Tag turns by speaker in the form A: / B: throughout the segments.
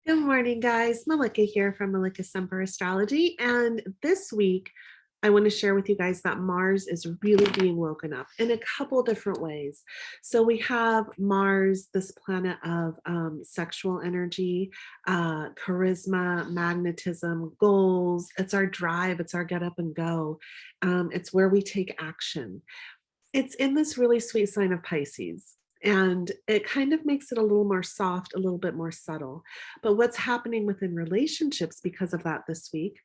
A: Good morning, guys. Malika here from Malika Semper Astrology. And this week, I want to share with you guys that Mars is really being woken up in a couple different ways. So we have Mars, this planet of sexual energy, charisma, magnetism, goals. It's our drive. It's our get up and go. It's where we take action. It's in this really sweet sign of Pisces. And it kind of makes it a little more soft, a little bit more subtle. But what's happening within relationships because of that this week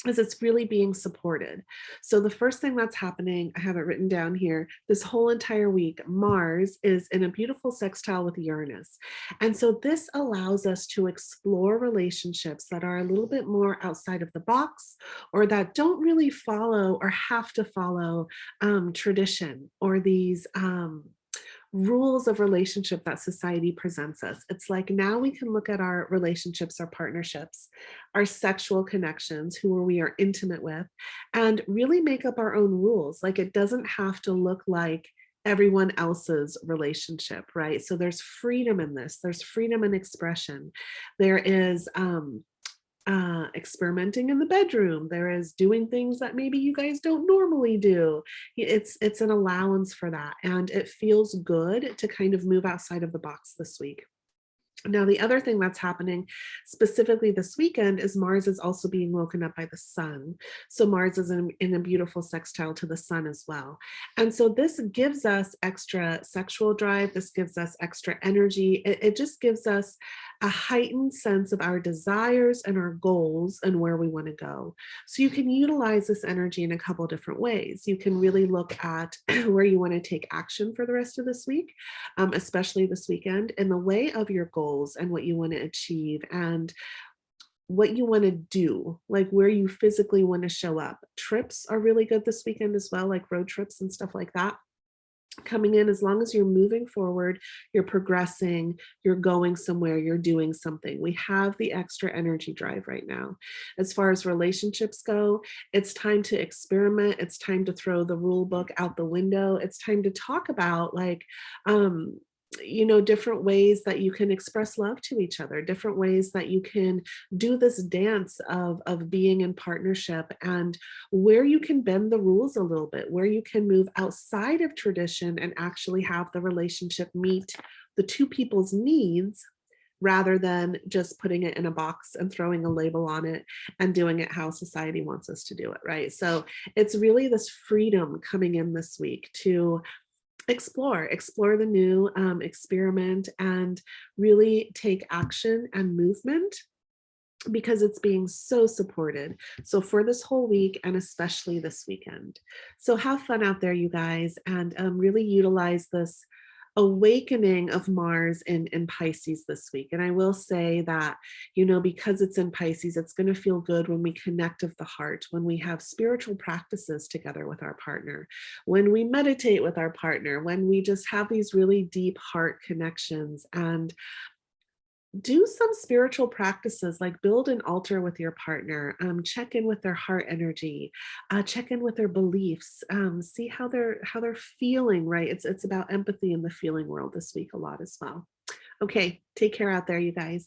A: is it's really being supported. So the first thing that's happening, I have it written down here, this whole entire week, Mars is in a beautiful sextile with Uranus. And so this allows us to explore relationships that are a little bit more outside of the box or that don't really follow or have to follow tradition or these rules of relationship that society presents us. It's like now we can look at our relationships, our partnerships, our sexual connections, who we are intimate with, and really make up our own rules. Like it doesn't have to look like everyone else's relationship, right? So there's freedom in this. There's freedom in expression. There is experimenting in the bedroom. There is doing things that maybe you guys don't normally do. It's an allowance for that, and it feels good to kind of move outside of the box this week. Now, the other thing that's happening specifically this weekend is Mars is also being woken up by the sun. So Mars is in a beautiful sextile to the sun as well. And so this gives us extra sexual drive. This gives us extra energy. It just gives us a heightened sense of our desires and our goals and where we want to go. So you can utilize this energy in a couple different ways. You can really look at where you want to take action for the rest of this week, especially this weekend, in the way of your goals and what you want to achieve and what you want to do, like where you physically want to show up. Trips are really good this weekend as well, like road trips and stuff like that coming in. As long as you're moving forward, you're progressing, you're going somewhere, you're doing something. We have the extra energy drive right now. As far as relationships go, it's time to experiment. It's time to throw the rule book out the window. It's time to talk about um, different ways that you can express love to each other, different ways that you can do this dance of being in partnership, and where you can bend the rules a little bit, where you can move outside of tradition and actually have the relationship meet the two people's needs rather than just putting it in a box and throwing a label on it and doing it how society wants us to do it, right? So it's really this freedom coming in this week to explore the new, experiment, and really take action and movement because it's being so supported. So for this whole week and especially this weekend. So have fun out there, you guys, and really utilize this awakening of Mars in Pisces this week. And I will say that, because it's in Pisces, it's going to feel good when we connect of the heart, when we have spiritual practices together with our partner, when we meditate with our partner, when we just have these really deep heart connections and do some spiritual practices like build an altar with your partner, check in with their heart energy, check in with their beliefs, see how they're feeling, right? It's about empathy in the feeling world this week a lot as well. Okay, take care out there, you guys.